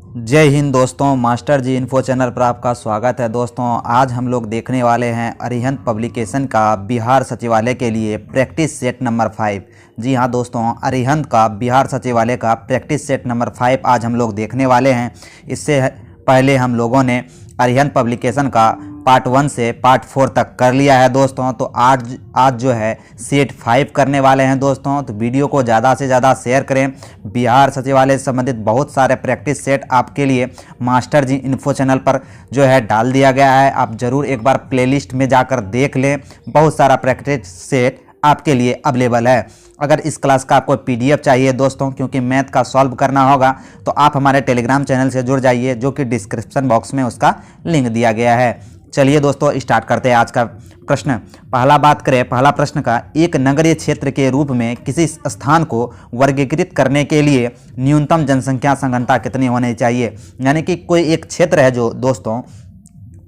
जय हिंद दोस्तों, मास्टर जी info channel पर आपका स्वागत है। दोस्तों आज हम लोग देखने वाले हैं अरिहंत पब्लिकेशन का बिहार सचिवालय के लिए प्रैक्टिस सेट नंबर 5। जी हाँ दोस्तों, अरिहंत का बिहार सचिवालय का प्रैक्टिस सेट नंबर 5 आज हम लोग देखने वाले हैं। इससे पहले हम लोगों ने अरिहंत पब्लिकेशन का पार्ट 1 से पार्ट 4 तक कर लिया है दोस्तों। तो आज जो है सेट 5 करने वाले हैं दोस्तों। तो वीडियो को ज़्यादा से ज़्यादा शेयर करें। बिहार सचिवालय से संबंधित बहुत सारे प्रैक्टिस सेट आपके लिए मास्टर जी इन्फो चैनल पर जो है डाल दिया गया है। आप ज़रूर एक बार प्लेलिस्ट में जाकर देख लें। बहुत सारा प्रैक्टिस सेट आपके लिए अवेलेबल है। अगर इस क्लास का आपको पीडीएफ चाहिए दोस्तों, क्योंकि मैथ का सॉल्व करना होगा, तो आप हमारे टेलीग्राम चैनल से जुड़ जाइए, जो कि डिस्क्रिप्शन बॉक्स में उसका लिंक दिया गया है। चलिए दोस्तों स्टार्ट करते हैं आज का प्रश्न। पहला प्रश्न का, एक नगरीय क्षेत्र के रूप में किसी स्थान को वर्गीकृत करने के लिए न्यूनतम जनसंख्या संगणना कितनी होनी चाहिए। यानी कि कोई एक क्षेत्र है जो दोस्तों,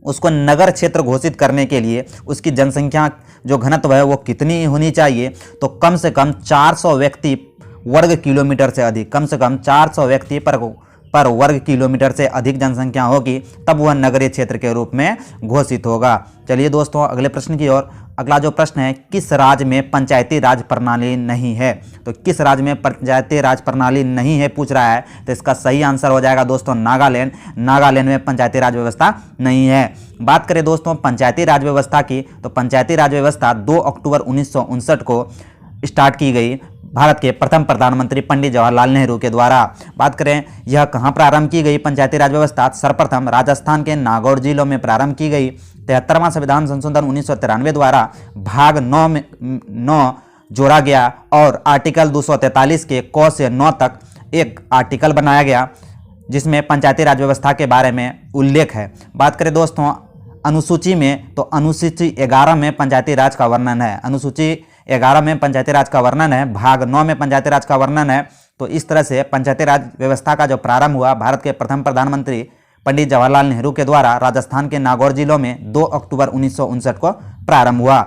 उसको नगर क्षेत्र घोषित करने के लिए उसकी जनसंख्या जो घनत्व है वो कितनी होनी चाहिए। तो कम से कम 400 व्यक्ति वर्ग किलोमीटर से अधिक, कम से कम 400 व्यक्ति पर वर्ग किलोमीटर से अधिक जनसंख्या होगी, तब वह नगरीय क्षेत्र के रूप में घोषित होगा। चलिए दोस्तों अगले प्रश्न की ओर। अगला जो प्रश्न है, किस राज्य में पंचायती राज प्रणाली नहीं है। तो किस राज्य में पंचायती राज प्रणाली नहीं है पूछ रहा है। तो इसका सही आंसर हो जाएगा दोस्तों नागालैंड। नागालैंड में पंचायती राज व्यवस्था नहीं है। बात करें दोस्तों पंचायती राज व्यवस्था की, तो पंचायती राज व्यवस्था 2 अक्टूबर 1959 को स्टार्ट की गई भारत के प्रथम प्रधानमंत्री पंडित जवाहरलाल नेहरू के द्वारा। बात करें यह कहाँ प्रारंभ की गई पंचायती राज व्यवस्था, सर्वप्रथम राजस्थान के नागौर जिलों में प्रारंभ की गई। 73वां संविधान संशोधन 1993 द्वारा भाग 9 जोड़ा गया और आर्टिकल 243 के क से 9 तक एक आर्टिकल बनाया गया, जिसमें पंचायती राज व्यवस्था के बारे में उल्लेख है। बात करें दोस्तों अनुसूची में, तो अनुसूची 11 में पंचायती राज का वर्णन है। अनुसूची 11 में पंचायती राज का वर्णन है, भाग 9 में पंचायती राज का वर्णन है। तो इस तरह से पंचायती राज व्यवस्था का जो प्रारंभ हुआ भारत के प्रथम प्रधानमंत्री पंडित जवाहरलाल नेहरू के द्वारा राजस्थान के नागौर जिलों में 2 अक्टूबर 1959 को प्रारंभ हुआ।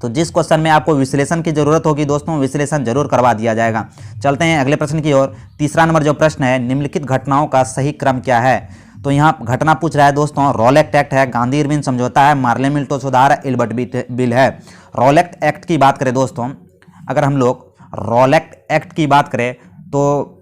तो जिस क्वेश्चन में आपको विश्लेषण की जरूरत होगी दोस्तों, विश्लेषण जरूर करवा दिया जाएगा। चलते हैं अगले प्रश्न की ओर। तीसरा नंबर जो प्रश्न है, निम्नलिखित घटनाओं का सही क्रम क्या है। तो यहाँ घटना पूछ रहा है दोस्तों, रॉलेट एक्ट है, गांधी इरविन समझौता है, मार्ले मिल्टो सुधार है, इल्बर्ट बिल है। रॉलेट एक्ट की बात करें दोस्तों, अगर हम लोग रॉलेट एक्ट की बात करें तो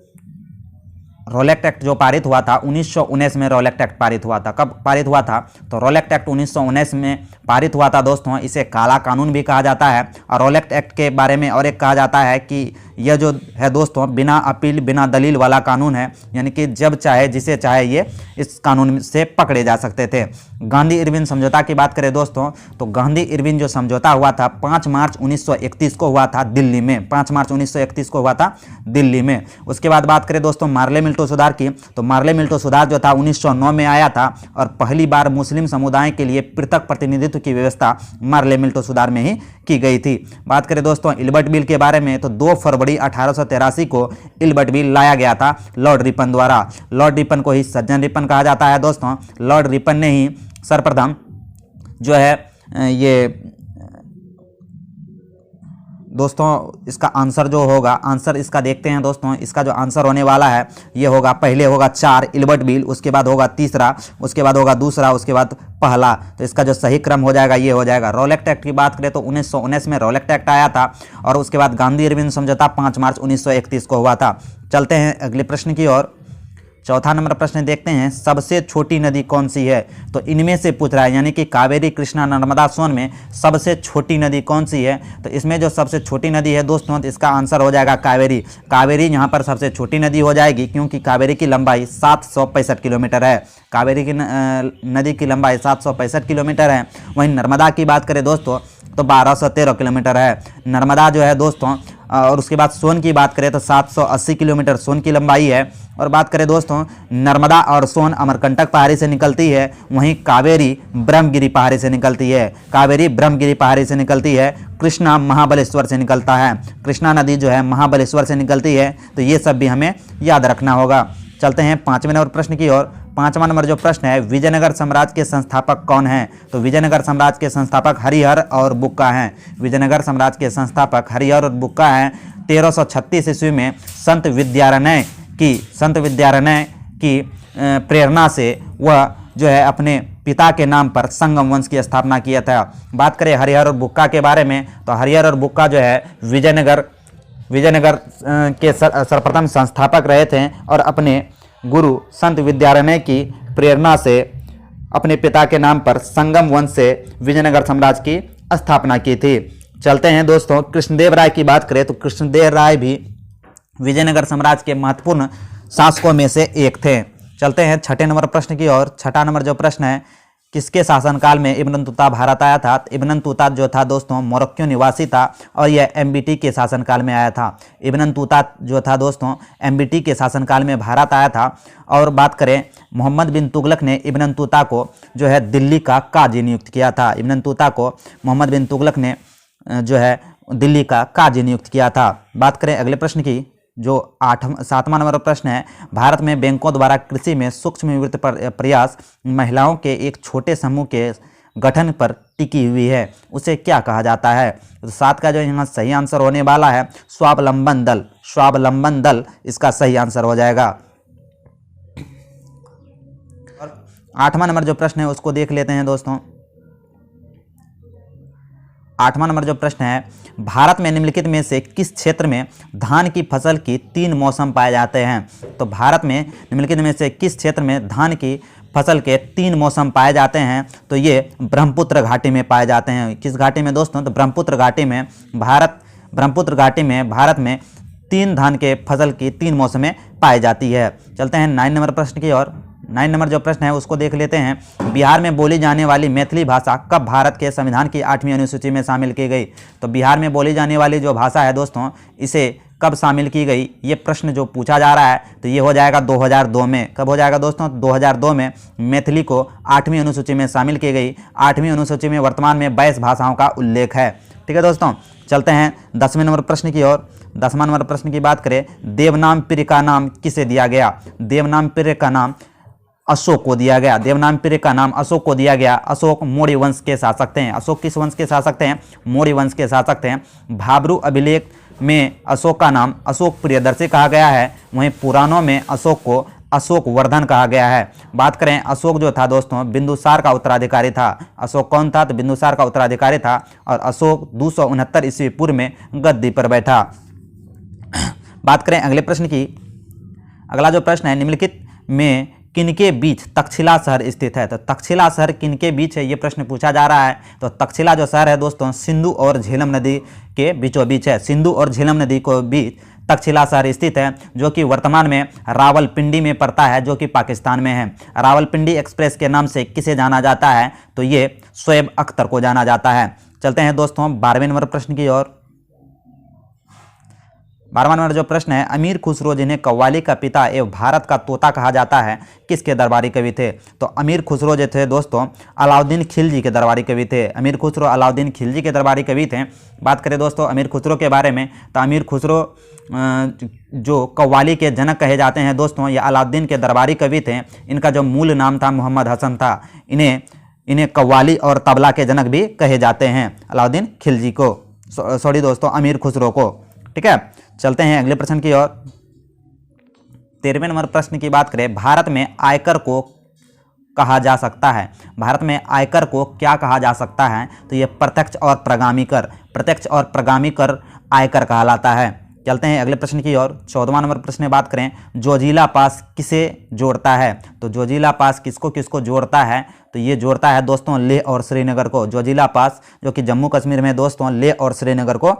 रॉलेट एक्ट जो पारित हुआ था 1919 में रॉलेट एक्ट पारित हुआ था। कब पारित हुआ था? तो रॉलेट एक्ट 1919 में पारित हुआ था दोस्तों। इसे काला कानून भी कहा जाता है। और रॉलेट एक्ट के बारे में और एक कहा जाता है कि यह जो है दोस्तों बिना अपील बिना दलील वाला कानून है, यानी कि जब चाहे जिसे चाहे ये इस कानून से पकड़े जा सकते थे। गांधी इरविन समझौता की बात करें दोस्तों, तो गांधी इरविन जो समझौता हुआ था 5 मार्च 1931 को हुआ था दिल्ली में। 5 मार्च 1931 को हुआ था दिल्ली में। उसके बाद बात करें दोस्तों मार्ले मिल्टो सुधार की, तो मार्ले मिल्टो सुधार जो था 1909 में आया था और पहली बार मुस्लिम समुदाय के लिए पृथक प्रतिनिधित्व की व्यवस्था मार्ले मिल्टो सुधार में ही की गई थी। बात करें दोस्तों इल्बर्ट बिल के बारे में, तो 2 फरवरी 1883 को इल्बर्ट बिल लाया गया था लॉर्ड रिपन द्वारा। लॉर्ड रिपन को ही सज्जन रिपन कहा जाता है दोस्तों। लॉर्ड रिपन ने ही सर्वप्रथम जो है ये दोस्तों इसका आंसर जो होगा, आंसर इसका देखते हैं दोस्तों। इसका जो आंसर होने वाला है ये होगा, पहले होगा 4 इल्बर्ट बिल, उसके बाद होगा तीसरा, उसके बाद होगा दूसरा, उसके बाद पहला। तो इसका जो सही क्रम हो जाएगा ये हो जाएगा। रॉलेट एक्ट की बात करें तो 1919 में रॉलेट एक्ट आया था और उसके बाद गांधी इरविन समझौता 5 मार्च 1931 को हुआ था। चलते हैं अगले प्रश्न की ओर। चौथा नंबर प्रश्न देखते हैं, सबसे छोटी नदी कौन सी है। तो इनमें से पूछ रहा है, यानी कि कावेरी कृष्णा नर्मदा सोन में सबसे छोटी नदी कौन सी है। तो इसमें जो सबसे छोटी नदी है दोस्तों, तो इसका आंसर हो जाएगा कावेरी। कावेरी यहाँ पर सबसे छोटी नदी हो जाएगी, क्योंकि कावेरी की लंबाई 765 किलोमीटर है। कावेरी की नदी की लंबाई 765 किलोमीटर है। वहीं नर्मदा की बात करें दोस्तों तो 1213 किलोमीटर है नर्मदा जो है दोस्तों। और उसके बाद सोन की बात करें तो 780 किलोमीटर सोन की लंबाई है। और बात करें दोस्तों नर्मदा और सोन अमरकंटक पहाड़ी से निकलती है, वहीं कावेरी ब्रह्मगिरी पहाड़ी से निकलती है। कावेरी ब्रह्मगिरी पहाड़ी से निकलती है। कृष्णा महाबलेश्वर से निकलता है। कृष्णा नदी जो है महाबलेश्वर से निकलती है। तो ये सब भी हमें याद रखना होगा। चलते हैं 5वें नंबर प्रश्न की ओर। 5वां नंबर जो प्रश्न है, विजयनगर साम्राज्य के संस्थापक कौन हैं। तो विजयनगर साम्राज्य के संस्थापक हरिहर और बुक्का हैं। विजयनगर साम्राज्य के संस्थापक हरिहर और बुक्का हैं। 1336 ईस्वी में संत विद्यारण्य की प्रेरणा से वह जो है अपने पिता के नाम पर संगम वंश की स्थापना किया था। बात करें हरिहर और बुक्का के बारे में, तो हरिहर और बुक्का जो है विजयनगर के सर्वप्रथम संस्थापक रहे थे और अपने गुरु संत विद्यारण्य की प्रेरणा से अपने पिता के नाम पर संगम वंश से विजयनगर साम्राज्य की स्थापना की थी। चलते हैं दोस्तों, कृष्णदेव राय की बात करें तो कृष्णदेव राय भी विजयनगर साम्राज्य के महत्वपूर्ण शासकों में से एक थे। चलते हैं छठे नंबर प्रश्न की ओर। छठा नंबर जो प्रश्न है, किसके शासनकाल में इब्न बतूता भारत आया था? इब्न बतूता जो था दोस्तों मोरक्को निवासी था और यह एमबीटी के शासनकाल में आया था। इब्न बतूता जो था दोस्तों एमबीटी के शासनकाल में भारत आया था। और बात करें मोहम्मद बिन तुगलक ने इब्न बतूता को जो है दिल्ली का काजी नियुक्त किया था। इब्न बतूता को मोहम्मद बिन तुगलक ने जो है दिल्ली का काजी नियुक्त किया था। बात करें अगले प्रश्न की, जो सातवां नंबर प्रश्न है, भारत में बैंकों द्वारा कृषि में सूक्ष्म वित्त प्रयास महिलाओं के एक छोटे समूह के गठन पर टिकी हुई है, उसे क्या कहा जाता है? तो 7 का जो यहाँ सही आंसर होने वाला है स्वावलंबन दल। स्वावलंबन दल इसका सही आंसर हो जाएगा। 8वां नंबर जो प्रश्न है उसको देख लेते हैं दोस्तों। 8वां नंबर जो प्रश्न है, भारत में निम्नलिखित में से किस क्षेत्र में धान की फसल की 3 मौसम पाए जाते हैं? तो भारत में निम्नलिखित में से किस क्षेत्र में धान की फसल के 3 मौसम पाए जाते हैं? तो ये ब्रह्मपुत्र घाटी में पाए जाते हैं। किस घाटी में दोस्तों? तो ब्रह्मपुत्र घाटी में भारत में 3 धान के फसल की 3 मौसमें पाई जाती है। चलते हैं 9 नंबर प्रश्न की ओर। 9 नंबर जो प्रश्न है उसको देख लेते हैं। बिहार में बोली जाने वाली मैथिली भाषा कब भारत के संविधान की 8वीं अनुसूची में शामिल की गई? तो बिहार में बोली जाने वाली जो भाषा है दोस्तों, इसे कब शामिल की गई, ये प्रश्न जो पूछा जा रहा है तो ये हो जाएगा 2002 में। कब हो जाएगा दोस्तों? 2002 में मैथिली को 8वीं अनुसूची में शामिल की गई। 8वीं अनुसूची में वर्तमान में 22 भाषाओं का उल्लेख है। ठीक है दोस्तों, चलते हैं 10वें नंबर प्रश्न की ओर। 10वां नंबर प्रश्न की बात करें, देवनामपिर का नाम किसे दिया गया? देवनामपिर का नाम अशोक को दिया गया। देवनामपिर का नाम अशोक को दिया गया। अशोक मौर्य वंश के शासक थे। अशोक किस वंश के शासक थे? मौर्य वंश के शासक थे। भाब्रू अभिलेख में अशोक का नाम अशोक प्रियदर्शी कहा गया है। वहीं पुराणों में अशोक को अशोक वर्धन कहा गया है। बात करें अशोक जो था दोस्तों बिंदुसार का उत्तराधिकारी था। अशोक कौन था? तो बिंदुसार का उत्तराधिकारी था और अशोक 269 ईस्वी पूर्व में गद्दी पर बैठा। बात करें अगले प्रश्न की। अगला जो प्रश्न है, निम्नलिखित में किनके बीच तक्षशिला शहर स्थित है? तो तक्षशिला शहर किनके बीच है, ये प्रश्न पूछा जा रहा है। तो तक्षशिला जो शहर है दोस्तों सिंधु और झेलम नदी के बीचों बीच है। सिंधु और झेलम नदी को बीच तक्षशिला शहर स्थित है, जो कि वर्तमान में रावलपिंडी में पड़ता है, जो कि पाकिस्तान में है। रावलपिंडी एक्सप्रेस के नाम से किसे जाना जाता है? तो ये शोएब अख्तर को जाना जाता है। चलते हैं दोस्तों 12वें नंबर प्रश्न की ओर। 12वां नंबर जो प्रश्न है, अमीर खुसरो जिन्हें कव्वाली का पिता एवं भारत का तोता कहा जाता है, किसके दरबारी कवि थे? तो अमीर खुसरो जो थे दोस्तों अलाउद्दीन खिलजी के दरबारी कवि थे। अमीर खुसरो अलाउद्दीन खिलजी के दरबारी कवि थे। बात करें दोस्तों अमीर खुसरो के बारे में, तो अमीर खुसरो जो कव्वाली के जनक कहे जाते हैं दोस्तों, ये अलाउद्दीन के दरबारी कवि थे। इनका जो मूल नाम था मोहम्मद हसन था। इन्हें कव्वाली और तबला के जनक भी कहे जाते हैं, अलाउद्दीन खिलजी को, सॉरी दोस्तों अमीर खुसरो को। ठीक है, चलते हैं अगले प्रश्न की ओर। 13वें नंबर प्रश्न की बात करें, भारत में आयकर को कहा जा सकता है। भारत में आयकर को क्या कहा जा सकता है? तो ये प्रत्यक्ष और प्रगामी कर। प्रत्यक्ष और प्रगामी कर आयकर कहलाता है। चलते हैं अगले प्रश्न की ओर। 14वां नंबर प्रश्न में बात करें, जोजिला पास किसे जोड़ता है? तो जोजिला पास किसको किसको जोड़ता है? तो ये जोड़ता है दोस्तों लेह और श्रीनगर को। जोजिला पास जो कि जम्मू कश्मीर में दोस्तों लेह और श्रीनगर को।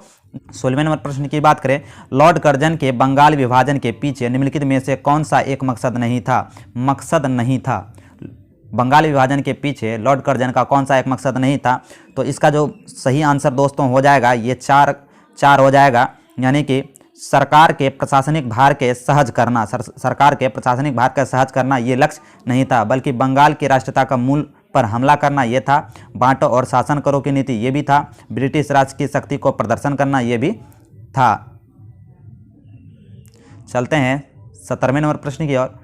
16वें नंबर प्रश्न की बात करें, लॉर्ड कर्जन के बंगाल विभाजन के पीछे निम्नलिखित में से कौन सा एक मकसद नहीं था? मकसद नहीं था। बंगाल विभाजन के पीछे लॉर्ड कर्जन का कौन सा एक मकसद नहीं था? तो इसका जो सही आंसर दोस्तों हो जाएगा ये 4 हो जाएगा, यानी कि सरकार के प्रशासनिक भार के सहज करना। सरकार के प्रशासनिक भार का सहज करना ये लक्ष्य नहीं था, बल्कि बंगाल की राष्ट्रीयता का मूल पर हमला करना ये था। बांटो और शासन करो की नीति ये भी था। ब्रिटिश राज की शक्ति को प्रदर्शन करना ये भी था। चलते हैं 17वें नंबर प्रश्न की ओर।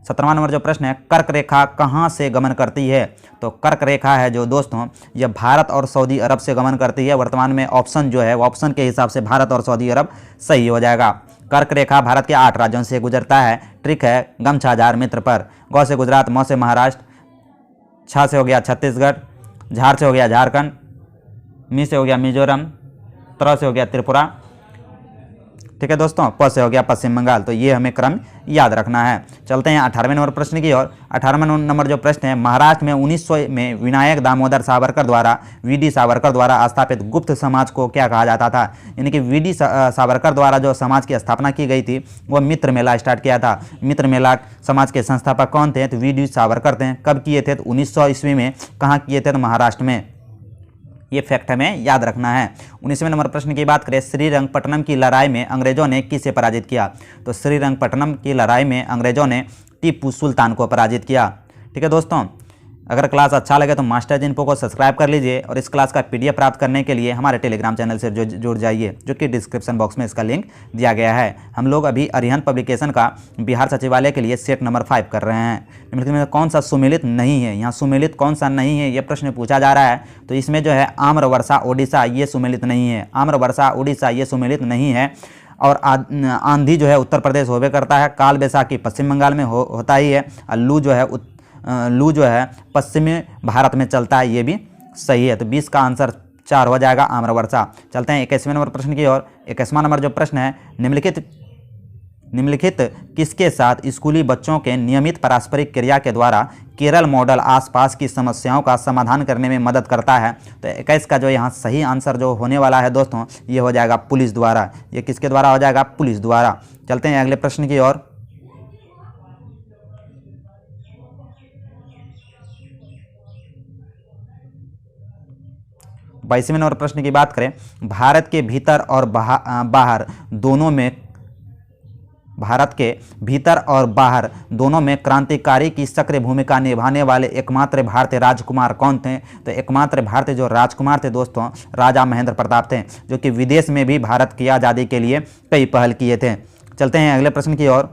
17वां नंबर जो प्रश्न है, कर्क रेखा कहाँ से गमन करती है? तो कर्क रेखा है जो दोस्तों यह भारत और सऊदी अरब से गमन करती है। वर्तमान में ऑप्शन जो है ऑप्शन के हिसाब से भारत और सऊदी अरब सही हो जाएगा। कर्क रेखा भारत के 8 राज्यों से गुजरता है। ट्रिक है गमछा झार मित्र पर। गौ से गुजरात, मौ से महाराष्ट्र, छा से हो गया छत्तीसगढ़, झार से हो गया झारखंड, मी से हो गया मिजोरम, त्र से हो गया त्रिपुरा, ठीक है दोस्तों, प से हो गया पश्चिम बंगाल। तो ये हमें क्रम याद रखना है। चलते हैं 18वें नंबर प्रश्न की ओर। 18वां नंबर जो प्रश्न है, महाराष्ट्र में 1900 में विनायक दामोदर सावरकर द्वारा वीडी सावरकर द्वारा स्थापित गुप्त समाज को क्या कहा जाता था? यानी कि वीडी सावरकर द्वारा जो समाज की स्थापना की गई थी वो मित्र मेला स्टार्ट किया था। मित्र मेला समाज के संस्थापक कौन थे? तो वीडी सावरकर थे। कब किए थे? तो 1900 ईस्वी में। कहाँ किए थे? तो महाराष्ट्र में। ये फैक्ट हमें याद रखना है। 19वें नंबर प्रश्न की बात करें, श्रीरंगपट्टनम की लड़ाई में अंग्रेजों ने किसे पराजित किया? तो श्रीरंगपट्टनम की लड़ाई में अंग्रेजों ने टीपू सुल्तान को पराजित किया। ठीक है दोस्तों, अगर क्लास अच्छा लगे तो मास्टर जी इन्फो को सब्सक्राइब कर लीजिए और इस क्लास का PDF प्राप्त करने के लिए हमारे टेलीग्राम चैनल से जुड़ जाइए, जो कि डिस्क्रिप्शन बॉक्स में इसका लिंक दिया गया है। हम लोग अभी अरिहंत पब्लिकेशन का बिहार सचिवालय के लिए सेट नंबर 5 कर रहे हैं। निम्नलिखित में कौन सा सुमेलित नहीं है? यहाँ सुमेलित कौन सा नहीं है, ये प्रश्न पूछा जा रहा है। तो इसमें जो है आम्र वर्षा ओडिशा ये सुमेलित नहीं है। आम्र वर्षा ओडिशा ये सुमेलित नहीं है। और आंधी जो है उत्तर प्रदेश होवे करता है। काल बैसाखी पश्चिम बंगाल में होता ही है। और लू जो है पश्चिमी भारत में चलता है, ये भी सही है। तो 20 का आंसर 4 हो जाएगा, आम्र वर्षा। चलते हैं 21वें नंबर प्रश्न की ओर। 21वां नंबर जो प्रश्न है, निम्नलिखित किसके साथ स्कूली बच्चों के नियमित पारस्परिक क्रिया के द्वारा केरल मॉडल आसपास की समस्याओं का समाधान करने में मदद करता है? तो 21 का जो यहाँ सही आंसर जो होने वाला है दोस्तों, ये हो जाएगा पुलिस द्वारा। ये किसके द्वारा हो जाएगा? पुलिस द्वारा। चलते हैं अगले प्रश्न की ओर। बाईसवें नंबर प्रश्न की बात करें, भारत के भीतर और बाहर दोनों में क्रांतिकारी की सक्रिय भूमिका निभाने वाले एकमात्र भारतीय राजकुमार कौन थे? तो एकमात्र भारतीय जो राजकुमार थे दोस्तों, राजा महेंद्र प्रताप थे, जो कि विदेश में भी भारत की आज़ादी के लिए कई पहल किए थे। चलते हैं अगले प्रश्न की ओर।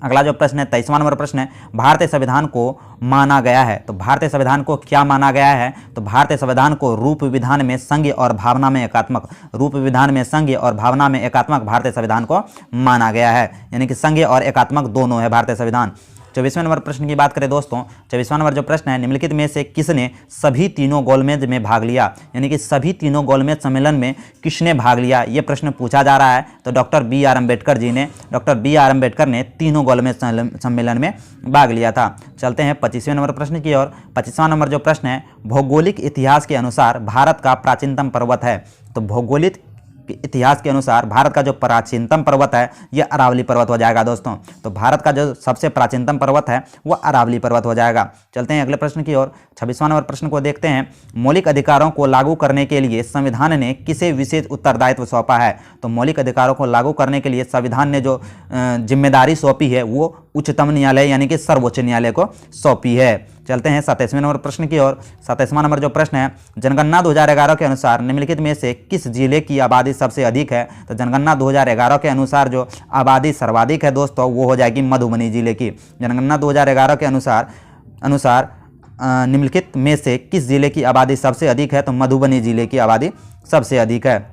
अगला जो प्रश्न है 23वां नंबर प्रश्न है, भारतीय संविधान को माना गया है। तो भारतीय संविधान को क्या माना गया है? तो भारतीय संविधान को रूप विधान में संघीय और भावना में एकात्मक, रूप विधान में संघीय और भावना में एकात्मक भारतीय संविधान को माना गया है। यानी कि संघीय और एकात्मक दोनों है भारतीय संविधान। 24वें नंबर प्रश्न की बात करें दोस्तों, 24वां नंबर जो प्रश्न है, निम्नलिखित में से किसने सभी तीनों गोलमेज में भाग लिया? यानी कि सभी तीनों गोलमेज सम्मेलन में किसने भाग लिया, ये प्रश्न पूछा जा रहा है। तो डॉक्टर B.R. अम्बेडकर जी ने, डॉक्टर B.R. अम्बेडकर ने तीनों गोलमेज सम्मेलन में भाग लिया था। चलते हैं 25वें नंबर प्रश्न की ओर। 25वां नंबर जो प्रश्न है, भौगोलिक इतिहास के अनुसार भारत का प्राचीनतम पर्वत है। तो भौगोलिक इतिहास के अनुसार भारत का जो प्राचीनतम पर्वत है यह अरावली पर्वत हो जाएगा दोस्तों। तो भारत का जो सबसे प्राचीनतम पर्वत है वह अरावली पर्वत हो जाएगा। चलते हैं अगले प्रश्न की ओर। 26वां नंबर प्रश्न को देखते हैं, मौलिक अधिकारों को लागू करने के लिए संविधान ने किसे विशेष उत्तरदायित्व सौंपा है? तो मौलिक अधिकारों को लागू करने के लिए संविधान ने जो जिम्मेदारी सौंपी है वो उच्चतम न्यायालय यानी कि सर्वोच्च न्यायालय को सौंपी है। चलते हैं 27वें नंबर प्रश्न की ओर। 27वां नंबर जो प्रश्न है, जनगणना 2011 के अनुसार निम्नलिखित में से किस जिले की आबादी सबसे अधिक है? तो जनगणना 2011 के अनुसार जो आबादी सर्वाधिक है दोस्तों वो हो जाएगी मधुबनी जिले की। जनगणना 2011 के अनुसार निम्नलिखित में से किस जिले की आबादी सबसे अधिक है? तो मधुबनी जिले की आबादी सबसे अधिक है।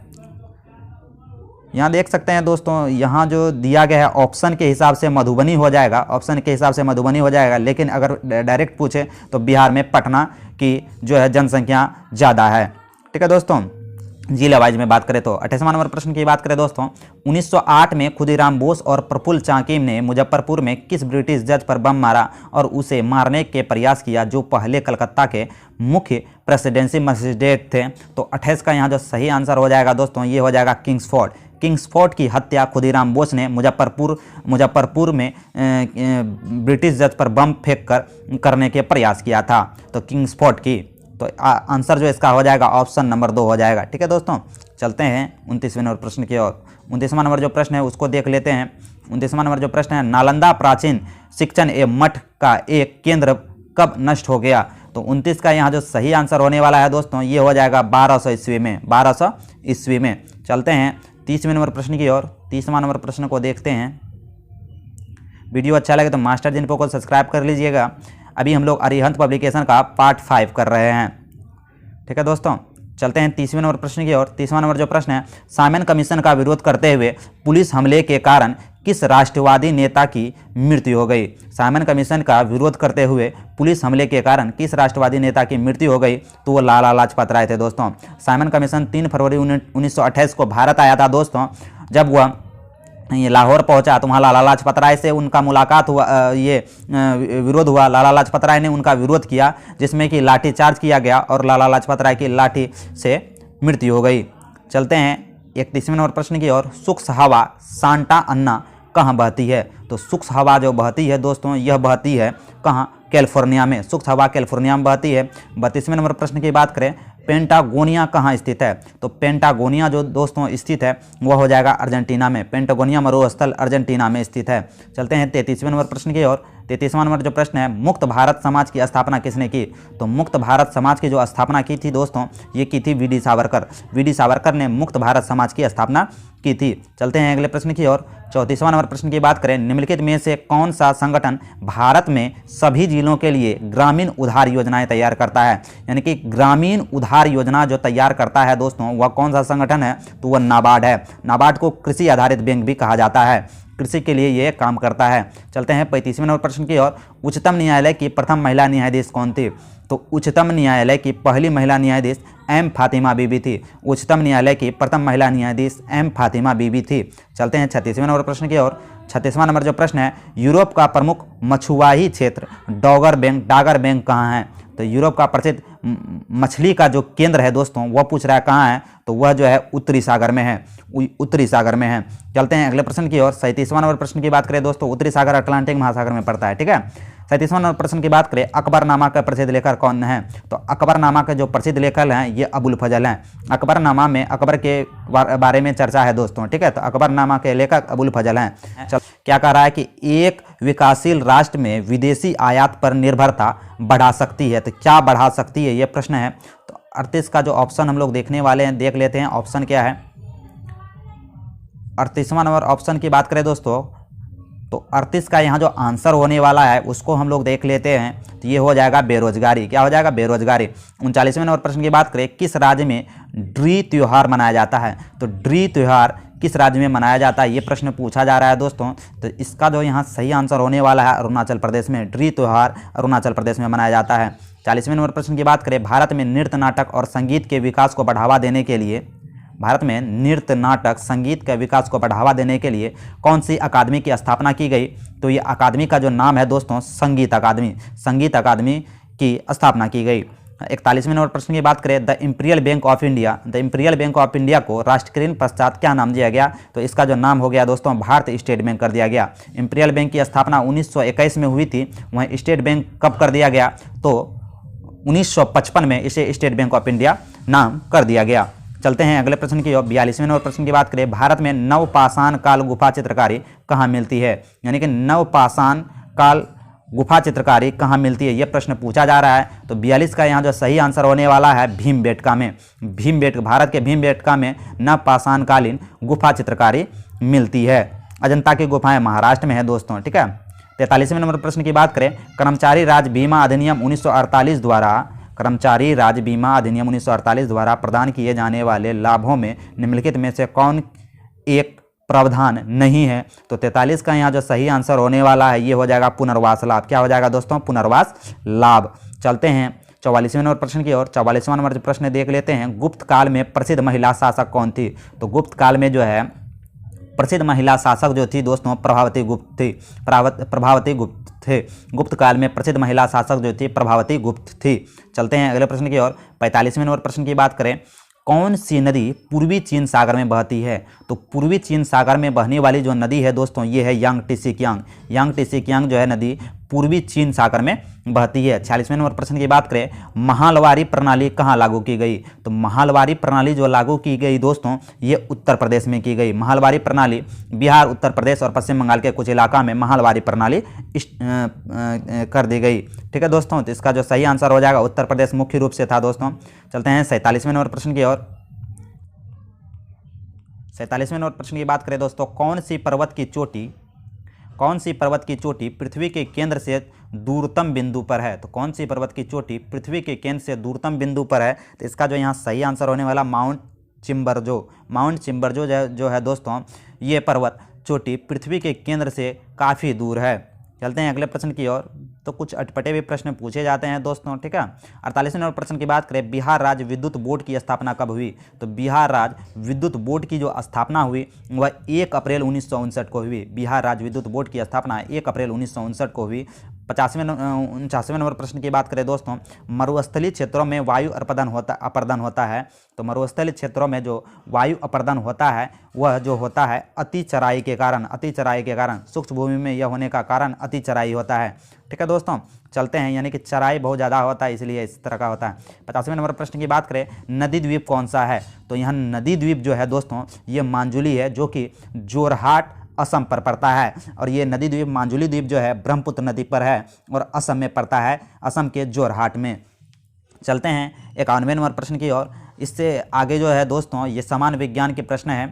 यहाँ देख सकते हैं दोस्तों, यहाँ जो दिया गया है ऑप्शन के हिसाब से मधुबनी हो जाएगा, ऑप्शन के हिसाब से मधुबनी हो जाएगा। लेकिन अगर डायरेक्ट पूछे तो बिहार में पटना की जो है जनसंख्या ज़्यादा है। ठीक है दोस्तों, जिला वाइज में बात करें तो 28वां नंबर प्रश्न की बात करें दोस्तों, 1908 में खुदीराम बोस और प्रफुल्ल चाकी ने मुजफ्फरपुर में किस ब्रिटिश जज पर बम मारा और उसे मारने के प्रयास किया, जो पहले कलकत्ता के मुख्य प्रेसिडेंसी मजिस्ट्रेट थे? तो 28 का यहाँ जो सही आंसर हो जाएगा दोस्तों, ये हो जाएगा किंग्सफोर्ड। किंग्सफोर्ड की हत्या खुदीराम बोस ने मुजफ्फरपुर में ब्रिटिश जज पर बम फेंक कर करने के प्रयास किया था। तो किंग्सफोर्ड की, तो आंसर जो इसका हो जाएगा ऑप्शन नंबर 2 हो जाएगा। ठीक है दोस्तों, चलते हैं 29वें नंबर प्रश्न की ओर। 29वां नंबर जो प्रश्न है उसको देख लेते हैं। 29वां नंबर जो प्रश्न है, नालंदा प्राचीन शिक्षण एवं मठ का एक केंद्र कब नष्ट हो गया? तो 29 का यहाँ जो सही आंसर होने वाला है दोस्तों, ये हो जाएगा 1200 ईस्वी में। 1200 ईस्वी में। चलते हैं 30वें नंबर प्रश्न की ओर। 30वां नंबर प्रश्न को देखते हैं। वीडियो अच्छा लगे तो मास्टर जी इन्फो को सब्सक्राइब कर लीजिएगा। अभी हम लोग अरिहंत पब्लिकेशन का पार्ट 5 कर रहे हैं। ठीक है दोस्तों, चलते हैं 30वें नंबर प्रश्न की ओर। 30वां नंबर जो प्रश्न है, साइमन कमीशन का विरोध करते हुए पुलिस हमले के कारण किस राष्ट्रवादी नेता की मृत्यु हो गई? साइमन कमीशन का विरोध करते हुए पुलिस हमले के कारण किस राष्ट्रवादी नेता की मृत्यु हो गई? तो वो लाला लाजपत राय थे दोस्तों। साइमन कमीशन 3 फरवरी 1928 को भारत आया था दोस्तों। जब वह ये लाहौर पहुंचा तो वहाँ लाला लाजपत राय से उनका मुलाकात हुआ, विरोध हुआ। लाला लाजपत राय ने उनका विरोध किया, जिसमें कि लाठी चार्ज किया गया और लाला लाजपत राय की लाठी से मृत्यु हो गई। चलते हैं 31वें नंबर प्रश्न की ओर। शुष्क हवा सांता अन्ना कहाँ बहती है? तो शुष्क हवा जो बहती है दोस्तों, यह बहती है कहाँ? कैलिफोर्निया में। शुष्क हवा कैलिफोर्निया में बहती है। 32वें नंबर प्रश्न की बात करें, पेंटागोनिया कहाँ स्थित है? तो पेंटागोनिया जो दोस्तों स्थित है वह हो जाएगा अर्जेंटीना में। पेंटागोनिया मरुस्थल अर्जेंटीना में स्थित है। चलते हैं 33वें नंबर प्रश्न की ओर। 33वां नंबर जो प्रश्न है, मुक्त भारत समाज की स्थापना किसने की? तो मुक्त भारत समाज की जो स्थापना की थी दोस्तों, ये की थी V D Savarkar. V D Savarkar ने मुक्त भारत समाज की स्थापना की थी। चलते हैं अगले प्रश्न की ओर। 34वां नंबर प्रश्न की बात करें, निम्नलिखित में से कौन सा संगठन भारत में सभी जिलों के लिए ग्रामीण उधार योजनाएं तैयार करता है? यानी कि ग्रामीण उधार योजना जो तैयार करता है दोस्तों, वह कौन सा संगठन है? तो वह नाबार्ड है। नाबार्ड को कृषि आधारित बैंक भी कहा जाता है, कृषि के लिए ये काम करता है। चलते हैं 35वें नंबर प्रश्न की ओर। उच्चतम न्यायालय की प्रथम महिला न्यायाधीश कौन थी? तो उच्चतम न्यायालय की पहली महिला न्यायाधीश एम फातिमा बीबी थी। उच्चतम न्यायालय की प्रथम महिला न्यायाधीश एम फातिमा बीबी थी। चलते हैं 36वें नंबर प्रश्न की ओर। 36वां नंबर जो प्रश्न है, यूरोप का प्रमुख मछुआही क्षेत्र डागर बैंक कहाँ है? तो यूरोप का प्रसिद्ध मछली का जो केंद्र है दोस्तों, वह पूछ रहा है कहाँ है? तो वह जो है उत्तरी सागर में है, उत्तरी सागर में है। चलते हैं अगले प्रश्न की ओर। 37वां नंबर प्रश्न की बात करें दोस्तों, उत्तरी सागर अटलांटिक महासागर में पड़ता है, ठीक है। 37वां नंबर प्रश्न की बात करें, अकबरनामा का प्रसिद्ध लेखक कौन है? तो अकबरनामा के जो प्रसिद्ध लेखक हैं ये अबुल फजल हैं। अकबरनामा में अकबर के बारे में चर्चा है दोस्तों, ठीक है। तो अकबरनामा के लेखक अबुल फजल हैं। चल क्या कह रहा है कि एक विकासशील राष्ट्र में विदेशी आयात पर निर्भरता बढ़ा सकती है, तो क्या बढ़ा सकती है, ये प्रश्न है। तो 38 का जो ऑप्शन हम लोग देखने वाले हैं, देख लेते हैं ऑप्शन क्या है। 38वां नंबर ऑप्शन की बात करें दोस्तों, तो 38 का यहाँ जो आंसर होने वाला है उसको हम लोग देख लेते हैं। तो ये हो जाएगा बेरोजगारी। क्या हो जाएगा? बेरोजगारी। 39वें नंबर प्रश्न की बात करें, किस राज्य में ड्री त्योहार मनाया जाता है? तो ड्री त्योहार किस राज्य में मनाया जाता है, ये प्रश्न पूछा जा रहा है दोस्तों। तो इसका जो यहाँ सही आंसर होने वाला है अरुणाचल प्रदेश में। ड्री त्योहार अरुणाचल प्रदेश में मनाया जाता है। 40वें नंबर प्रश्न की बात करें, भारत में नृत्य नाटक और संगीत के विकास को बढ़ावा देने के लिए, भारत में नृत्य नाटक संगीत के विकास को बढ़ावा देने के लिए कौन सी अकादमी की स्थापना की गई? तो ये अकादमी का जो नाम है दोस्तों, संगीत अकादमी, संगीत अकादमी की स्थापना की गई। 41वें नंबर प्रश्न की बात करें, the imperial bank of India, the imperial bank of India को राष्ट्रीयकरण पश्चात क्या नाम दिया गया? तो इसका जो नाम हो गया दोस्तों, भारतीय स्टेट बैंक कर दिया गया। इंपीरियल बैंक की स्थापना 1921 में हुई थी, वहीं स्टेट बैंक कब कर दिया गया? तो 1955 में इसे स्टेट बैंक ऑफ इंडिया नाम कर दिया गया। चलते हैं अगले प्रश्न की ओर। 42वें नंबर प्रश्न की बात करें, भारत में नवपाषाण काल गुफा चित्रकारी कहाँ मिलती है? यानी कि नवपाषाण काल गुफा चित्रकारी कहाँ मिलती है, यह प्रश्न पूछा जा रहा है। तो 42 का यहाँ जो सही आंसर होने वाला है भीमबेटका में। भीमबेटका, भारत के भीमबेटका में नवपाषाणकालीन गुफा चित्रकारी मिलती है। अजंता की गुफाएं महाराष्ट्र में है दोस्तों, ठीक है। 43वें नंबर प्रश्न की बात करें, कर्मचारी राज्य बीमा अधिनियम 1948 द्वारा, कर्मचारी राज्य बीमा अधिनियम 1948 द्वारा प्रदान किए जाने वाले लाभों में निम्नलिखित में से कौन एक प्रावधान नहीं है? तो 43 का यहाँ जो सही आंसर होने वाला है ये हो जाएगा पुनर्वास लाभ। क्या हो जाएगा दोस्तों? पुनर्वास लाभ। चलते हैं 44वें नंबर प्रश्न की ओर। 44वां नंबर जो प्रश्न देख लेते हैं, गुप्त काल में प्रसिद्ध महिला शासक कौन थी? तो गुप्त काल में जो है प्रसिद्ध महिला शासक जो थी दोस्तों, प्रभावती गुप्त थी। प्रभावती गुप्त थे। गुप्त काल में प्रसिद्ध महिला शासक जो थी प्रभावती गुप्त थी। चलते हैं अगले प्रश्न की ओर। 45वें नंबर प्रश्न की बात करें, कौन सी नदी पूर्वी चीन सागर में बहती है? तो पूर्वी चीन सागर में बहने वाली जो नदी है दोस्तों, ये है यांगटीसी कियांग। यांगटीसी कियांग जो है नदी पूर्वी चीन सागर में बहती है। 46वें नंबर प्रश्न की बात करें, महालवारी प्रणाली कहाँ लागू की गई? तो महालवारी प्रणाली जो लागू की गई दोस्तों, ये उत्तर प्रदेश में की गई। महालवारी प्रणाली बिहार, उत्तर प्रदेश और पश्चिम बंगाल के कुछ इलाका में महालवारी प्रणाली कर दी गई, ठीक है दोस्तों। तो इसका जो सही आंसर हो जाएगा उत्तर प्रदेश मुख्य रूप से था दोस्तों। चलते हैं 47वें नंबर प्रश्न की ओर। 47वें नंबर प्रश्न की बात करें दोस्तों, कौन सी पर्वत की चोटी कौन सी पर्वत की चोटी पृथ्वी के केंद्र से दूरतम बिंदु पर है? तो कौन सी पर्वत की चोटी पृथ्वी के केंद्र से दूरतम बिंदु पर है? तो इसका जो यहाँ सही आंसर होने वाला माउंट चिम्बरजो जो है दोस्तों, ये पर्वत चोटी पृथ्वी के केंद्र से काफ़ी दूर है। चलते हैं अगले प्रश्न की ओर। तो कुछ अटपटे भी प्रश्न पूछे जाते हैं दोस्तों, ठीक है। 48वें नंबर प्रश्न की बात करें, बिहार राज्य विद्युत बोर्ड की स्थापना कब हुई? तो बिहार राज्य विद्युत बोर्ड की जो स्थापना हुई वह 1 अप्रैल 1959 को हुई। बिहार राज्य विद्युत बोर्ड की स्थापना 1 अप्रैल 1959 को हुई। 49वें नंबर प्रश्न की बात करें दोस्तों, मरुस्थलीय क्षेत्रों में वायु अपर्दन होता है। तो मरुस्थलीय क्षेत्रों में जो वायु अपर्दन होता है वह जो होता है अति चराई के कारण सूक्ष्म भूमि में यह होने का कारण अति चराई होता है, ठीक है दोस्तों। चलते हैं, यानी कि चराई बहुत ज़्यादा होता है इसलिए इस तरह का होता है। 50वें नंबर प्रश्न की बात करें, नदी द्वीप कौन सा है? तो यहाँ नदी द्वीप जो है दोस्तों ये मांजुली है, जो कि जोरहाट असम पर पड़ता है। और ये नदी द्वीप मांजुली द्वीप जो है ब्रह्मपुत्र नदी पर है और असम में पड़ता है, असम के जोरहाट में। चलते हैं 51वें नंबर प्रश्न की ओर। इससे आगे जो है दोस्तों ये सामान्य विज्ञान के प्रश्न है,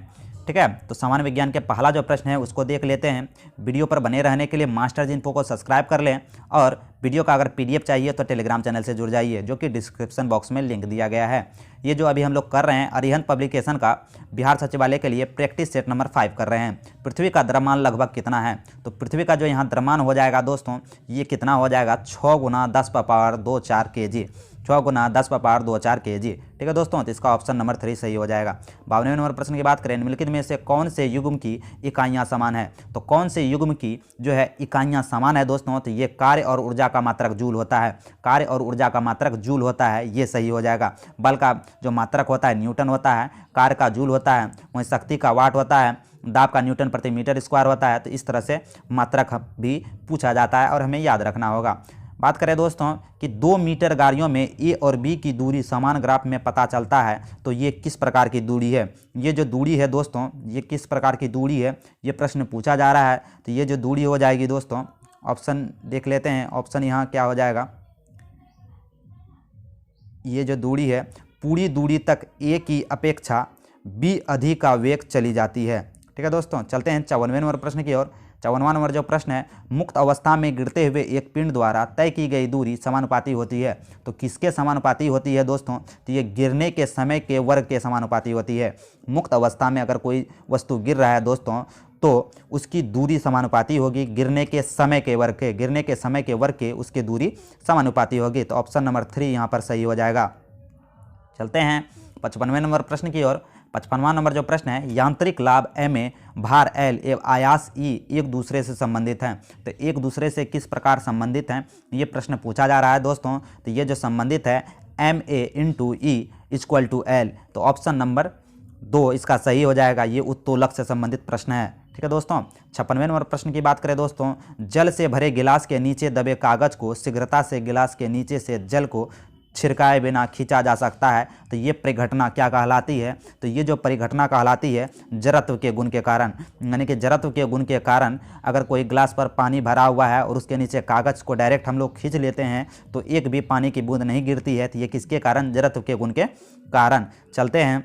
ठीक है। तो सामान्य विज्ञान के पहला जो प्रश्न है उसको देख लेते हैं। वीडियो पर बने रहने के लिए मास्टर जी इन्फो को सब्सक्राइब कर लें और वीडियो का अगर पीडीएफ चाहिए तो टेलीग्राम चैनल से जुड़ जाइए, जो कि डिस्क्रिप्शन बॉक्स में लिंक दिया गया है। ये जो अभी हम लोग कर रहे हैं अरिहंत पब्लिकेशन का बिहार सचिवालय के लिए प्रैक्टिस सेट नंबर 5 कर रहे हैं। पृथ्वी का द्रव्यमान लगभग कितना है? तो पृथ्वी का जो यहाँ द्रव्यमान हो जाएगा दोस्तों ये कितना हो जाएगा, 6 × 10⁻²4 kg, 6 × 10⁻²4 kg, ठीक है दोस्तों। तो इसका ऑप्शन नंबर 3 सही हो जाएगा। 52वें नंबर प्रश्न की बात करें, निम्नलिखित में से कौन से युग्म की इकाइयाँ समान है? तो कौन से युग्म की जो है इकाइयाँ समान है दोस्तों? तो ये कार्य और ऊर्जा का मात्रक जूल होता है, कार्य और ऊर्जा का मात्रक जूल होता है, ये सही हो जाएगा। बल का जो मात्रक होता है न्यूटन होता है, कार्य का जूल होता है, वहीं शक्ति का वाट होता है, दाब का न्यूटन प्रति मीटर स्क्वायर होता है। तो इस तरह से मात्रक भी पूछा जाता है और हमें याद रखना होगा। बात करें दोस्तों कि 2 मीटर गाड़ियों में ए और बी की दूरी समान ग्राफ में पता चलता है, तो ये किस प्रकार की दूरी है? ये जो दूरी है दोस्तों ये किस प्रकार की दूरी है, ये प्रश्न पूछा जा रहा है। तो ये जो दूरी हो जाएगी दोस्तों, ऑप्शन देख लेते हैं। ऑप्शन यहाँ क्या हो जाएगा, ये जो दूरी है पूरी दूरी तक ए की अपेक्षा बी अधिक का वेग चली जाती है, ठीक है दोस्तों। चलते हैं 54वें नंबर प्रश्न की ओर। 54वां नंबर जो प्रश्न है, मुक्त अवस्था में गिरते हुए एक पिंड द्वारा तय की गई दूरी समानुपाती होती है। तो किसके समानुपाती होती है दोस्तों? तो ये गिरने के समय के वर्ग के समानुपाती होती है। मुक्त अवस्था में अगर कोई वस्तु गिर रहा है दोस्तों तो उसकी दूरी समानुपाती होगी गिरने के समय के वर्ग के, गिरने के समय के वर्ग के उसकी दूरी समानुपाती होगी। तो ऑप्शन नंबर 3 यहाँ पर सही हो जाएगा। चलते हैं 55वें नंबर प्रश्न की ओर। 55वां नंबर जो प्रश्न है, यांत्रिक लाभ MA, भार L एवं आयास E एक दूसरे से संबंधित हैं। तो एक दूसरे से किस प्रकार संबंधित हैं, ये प्रश्न पूछा जा रहा है दोस्तों। तो ये जो संबंधित है MA × E = L, तो ऑप्शन नंबर 2 इसका सही हो जाएगा। ये उत्तोलक से संबंधित प्रश्न है, ठीक है दोस्तों। 56वें नंबर प्रश्न की बात करें दोस्तों, जल से भरे गिलास के नीचे दबे कागज को शीघ्रता से गिलास के नीचे से जल को छिड़काए बिना खींचा जा सकता है। तो ये परिघटना क्या कहलाती है? तो ये जो परिघटना कहलाती है जड़त्व के गुण के कारण, यानी कि जड़त्व के गुण के कारण अगर कोई गिलास पर पानी भरा हुआ है और उसके नीचे कागज़ को डायरेक्ट हम लोग खींच लेते हैं तो एक भी पानी की बूंद नहीं गिरती है। तो ये किसके कारण? जड़त्व के गुण के कारण। चलते हैं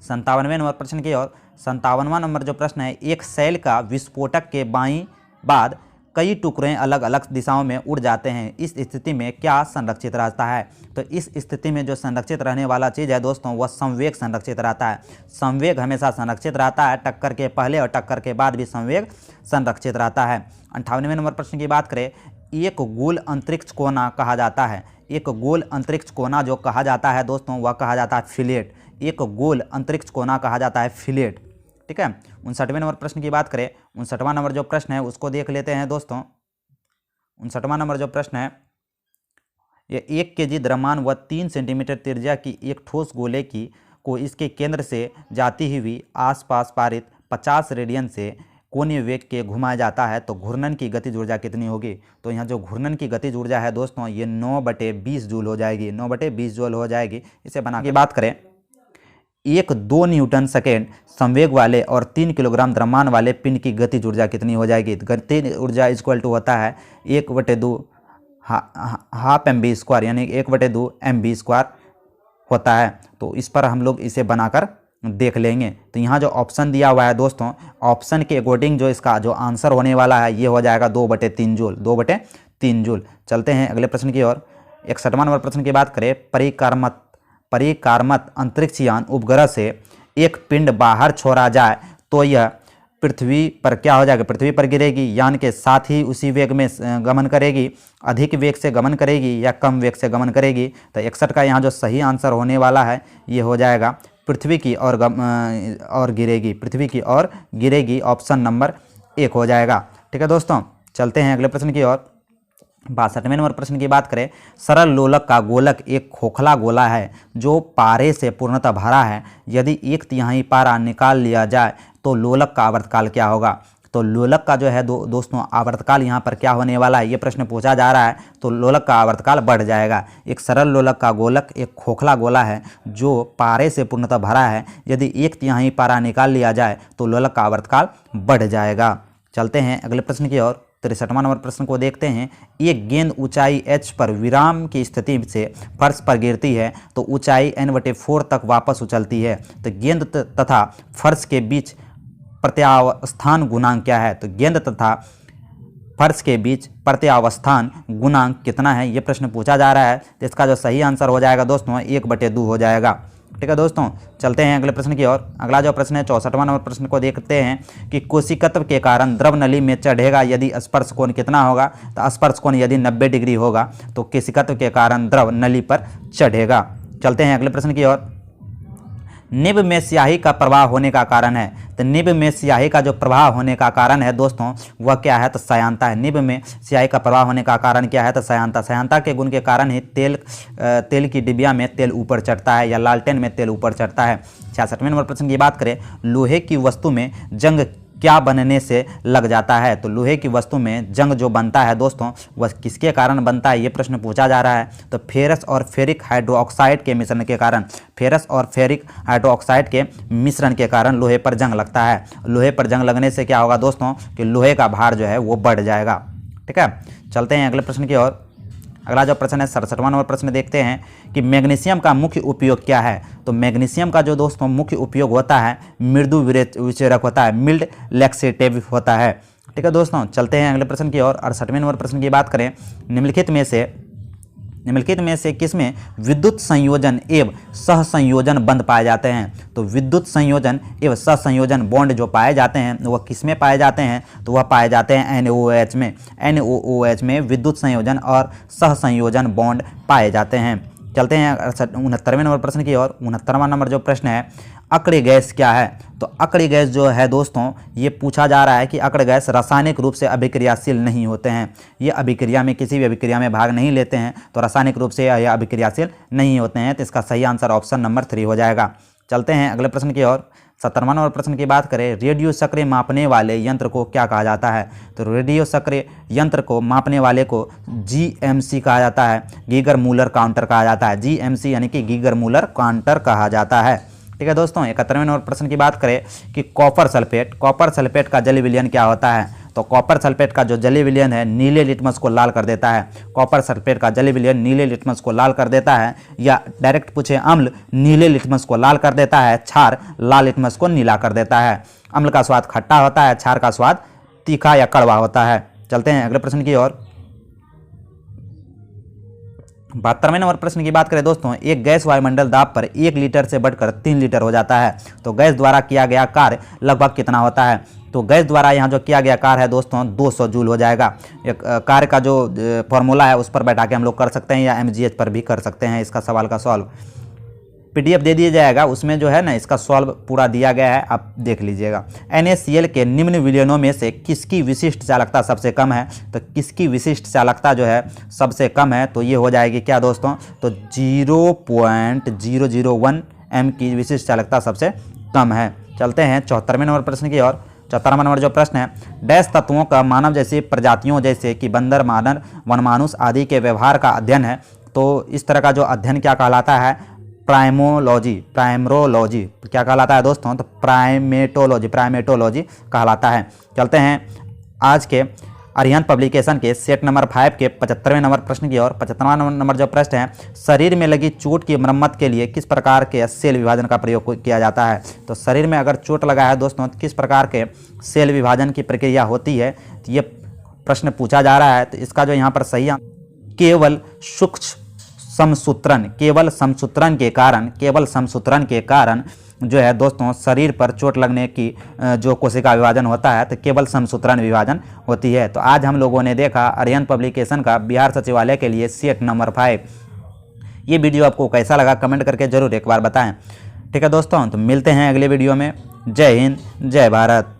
57वें नंबर प्रश्न की ओर। 57वां नंबर जो प्रश्न है, एक सेल का विस्फोटक के बाईं बाद कई टुकड़े अलग अलग दिशाओं में उड़ जाते हैं, इस स्थिति में क्या संरक्षित रहता है? तो इस स्थिति में जो संरक्षित रहने वाला चीज़ है दोस्तों वह संवेग संरक्षित रहता है। संवेग हमेशा संरक्षित रहता है, टक्कर के पहले और टक्कर के बाद भी संवेग संरक्षित रहता है। 58वें नंबर प्रश्न की बात करें, एक गोल अंतरिक्ष कोना कहा जाता है। एक गोल अंतरिक्ष कोना जो कहा जाता है दोस्तों वह कहा जाता है फिलेट। एक गोल अंतरिक्ष कोना कहा जाता है फिलेट, ठीक है। 59वें नंबर प्रश्न की बात करें, 59वां नंबर जो प्रश्न है उसको देख लेते हैं दोस्तों। 59वां नंबर जो प्रश्न है, ये 1 kg द्रव्यमान व 3 सेंटीमीटर त्रिज्या की एक ठोस गोले की को इसके केंद्र से जाती हुई आसपास पारित 50 रेडियन से कोणीय वेग के घुमाया जाता है, तो घूर्णन की गतिज ऊर्जा कितनी होगी? तो यहाँ जो घूर्णन की गतिज ऊर्जा है दोस्तों ये 9/20 जूल हो जाएगी, 9/20 जूल हो जाएगी। इसे बना के बात करें, 2 न्यूटन सेकेंड संवेग वाले और 3 किलोग्राम द्रव्यमान वाले पिंड की गतिज ऊर्जा कितनी हो जाएगी? गतिज ऊर्जा इक्वल टू होता है 1/2 हाफ mv², यानी 1/2 mv² होता है। तो इस पर हम लोग इसे बनाकर देख लेंगे। तो यहाँ जो ऑप्शन दिया हुआ है दोस्तों, ऑप्शन के अकॉर्डिंग जो इसका जो आंसर होने वाला है ये हो जाएगा 2/3 जूल, 2/3 जूल। चलते हैं अगले प्रश्न की ओर। 61वां नंबर प्रश्न की बात करें, परिकारमत अंतरिक्ष यान उपग्रह से एक पिंड बाहर छोड़ा जाए तो यह पृथ्वी पर क्या हो जाएगा, पृथ्वी पर गिरेगी, यान के साथ ही उसी वेग में गमन करेगी, अधिक वेग से गमन करेगी या कम वेग से गमन करेगी। तो 61 का यहाँ जो सही आंसर होने वाला है ये हो जाएगा पृथ्वी की और गिरेगी, पृथ्वी की ओर गिरेगी, ऑप्शन नंबर 1 हो जाएगा। ठीक है दोस्तों, चलते हैं अगले प्रश्न की ओर। 62वें नंबर प्रश्न की बात करें, सरल लोलक का गोलक एक खोखला गोला है जो पारे से पूर्णतः भरा है, यदि 1/3 पारा निकाल लिया जाए तो लोलक का आवर्तकाल क्या होगा। तो लोलक का जो है दोस्तों आवर्तकाल यहाँ पर क्या होने वाला है, ये प्रश्न पूछा जा रहा है। तो लोलक का आवर्तकाल बढ़ जाएगा। एक सरल लोलक का गोलक एक खोखला गोला है जो पारे से पूर्णतः भरा है, यदि 1/3 पारा निकाल लिया जाए तो लोलक का आवर्तकाल बढ़ जाएगा। चलते हैं अगले प्रश्न की ओर। 63वां नंबर प्रश्न को देखते हैं। एक गेंद ऊंचाई h पर विराम की स्थिति से फर्श पर गिरती है तो ऊंचाई n/4 तक वापस उछलती है। तो गेंद तथा फर्श के बीच प्रत्यावस्थान गुणांक क्या है। तो गेंद तथा फर्श के बीच प्रत्यावस्थान गुणांक कितना है, ये प्रश्न पूछा जा रहा है। तो इसका जो सही आंसर हो जाएगा दोस्तों 1/2 हो जाएगा। ठीक है दोस्तों, चलते हैं अगले प्रश्न की ओर। अगला जो प्रश्न है 64वां नंबर प्रश्न को देखते हैं कि कोशिकत्व के कारण द्रव नली में चढ़ेगा यदि स्पर्श कोण कितना होगा। तो स्पर्श कोण यदि 90 डिग्री होगा तो कोशिकत्व के कारण द्रव नली पर चढ़ेगा। चलते हैं अगले प्रश्न की ओर। निब में स्याही का प्रवाह होने का कारण है। तो निब में स्याही का जो प्रवाह होने का कारण है दोस्तों वह क्या है, तो सयांता है। निब में स्याही का प्रवाह होने का कारण क्या है, तो सयांता। सयांता के गुण के कारण ही तेल की डिबिया में तेल ऊपर चढ़ता है या लालटेन में तेल ऊपर चढ़ता है। 66वें नंबर प्रश्न की बात करें, लोहे की वस्तु में जंग क्या बनने से लग जाता है। तो लोहे की वस्तु में जंग जो बनता है दोस्तों वह किसके कारण बनता है, ये प्रश्न पूछा जा रहा है। तो फेरस और फेरिक हाइड्रोक्साइड के मिश्रण के कारण, फेरस और फेरिक हाइड्रोक्साइड के मिश्रण के कारण लोहे पर जंग लगता है। लोहे पर जंग लगने से क्या होगा दोस्तों कि लोहे का भार जो है वो बढ़ जाएगा। ठीक है, चलते हैं अगले प्रश्न की ओर। अगला जो प्रश्न है 67वां नंबर प्रश्न देखते हैं कि मैग्नीशियम का मुख्य उपयोग क्या है। तो मैग्नीशियम का जो दोस्तों मुख्य उपयोग होता है मृदु विचेरक होता है, मिल्ड लैक्सेटिव होता है। ठीक है दोस्तों, चलते हैं अगले प्रश्न की ओर। 68वें नंबर प्रश्न की बात करें, निम्नलिखित में से किसमें विद्युत संयोजन एवं सहसंयोजन बंध पाए जाते हैं। तो विद्युत संयोजन एवं सहसंयोजन बॉन्ड जो पाए जाते हैं वह किसमें पाए जाते हैं, तो वह पाए जाते हैं NaOH में। NaOH में विद्युत संयोजन और सहसंयोजन बॉन्ड पाए जाते हैं। चलते हैं 69वें नंबर प्रश्न की ओर। 69वां नंबर जो प्रश्न है, अक्रिय गैस क्या है। तो अक्रिय गैस जो है दोस्तों ये पूछा जा रहा है कि अक्रिय गैस रासायनिक रूप से अभिक्रियाशील नहीं होते हैं। ये अभिक्रिया में किसी भी अभिक्रिया में भाग नहीं लेते हैं, तो रासायनिक रूप से यह अभिक्रियाशील नहीं होते हैं। तो इसका सही आंसर ऑप्शन नंबर 3 हो जाएगा। चलते हैं अगले प्रश्न की ओर। 70वां नंबर प्रश्न की बात करें, रेडियो सक्रिय मापने वाले यंत्र को क्या कहा जाता है। तो रेडियो सक्रिय यंत्र को मापने वाले को GMC कहा जाता है, गीगर मूलर काउंटर कहा जाता है। GMC यानी कि गीगर मूलर काउंटर कहा जाता है। ठीक है दोस्तों, 71वें नंबर प्रश्न की बात करें कि कॉपर सल्फेट का जलीय विलयन क्या होता है। तो कॉपर सल्फेट का जो जलीय विलयन है नीले लिटमस को लाल कर देता है। कॉपर सल्फेट का जलीय विलयन नीले लिटमस को लाल कर देता है, या डायरेक्ट पूछे अम्ल नीले लिटमस को लाल कर देता है, क्षार लाल लिटमस को नीला कर देता है। अम्ल का स्वाद खट्टा होता है, क्षार का स्वाद तीखा या कड़वा होता है। चलते हैं अगले प्रश्न की ओर। 72वें नंबर प्रश्न की बात करें दोस्तों, एक गैस वायुमंडल दाब पर 1 लीटर से बढ़कर 3 लीटर हो जाता है। तो गैस द्वारा किया गया कार्य लगभग कितना होता है। तो गैस द्वारा यहाँ जो किया गया कार्य है दोस्तों 200 जूल हो जाएगा। एक कार्य का जो फॉर्मूला है उस पर बैठा के हम लोग कर सकते हैं या MGH पर भी कर सकते हैं। इसका सवाल का सॉल्व PDF दे दिया जाएगा, उसमें जो है ना इसका सॉल्व पूरा दिया गया है, आप देख लीजिएगा। NaCl के निम्न विलयनों में से किसकी विशिष्ट चालकता सबसे कम है। तो किसकी विशिष्ट चालकता जो है सबसे कम है, तो ये हो जाएगी क्या दोस्तों, तो 0.001 M की विशिष्ट चालकता सबसे कम है। चलते हैं 74वें नंबर प्रश्न की ओर। 74वां नंबर जो प्रश्न है, डैश तत्वों का मानव जैसी प्रजातियों जैसे कि बंदर, मानव, वनमानुष आदि के व्यवहार का अध्ययन है। तो इस तरह का जो अध्ययन क्या कहलाता है, प्राइमरोलॉजी क्या कहलाता है दोस्तों, तो प्राइमेटोलॉजी कहलाता है। चलते हैं अरिहंत पब्लिकेशन के सेट नंबर 5 के 75वें नंबर प्रश्न की ओर 75वां नंबर जो प्रश्न है, शरीर में लगी चोट की मरम्मत के लिए किस प्रकार के सेल विभाजन का प्रयोग किया जाता है। तो शरीर में अगर चोट लगा है दोस्तों, किस प्रकार के सेल विभाजन की प्रक्रिया होती है, तो ये प्रश्न पूछा जा रहा है। तो इसका जो यहाँ पर सही है, केवल सूक्ष्म समसूत्रण, केवल समसूत्रण के कारण जो है दोस्तों शरीर पर चोट लगने की जो कोशिका विभाजन होता है, तो केवल समसूत्रण विभाजन होती है। तो आज हम लोगों ने देखा अरिहंत पब्लिकेशन का बिहार सचिवालय के लिए सेट नंबर 5। ये वीडियो आपको कैसा लगा कमेंट करके जरूर एक बार बताएं। ठीक है दोस्तों, तो मिलते हैं अगले वीडियो में। जय हिंद, जय भारत।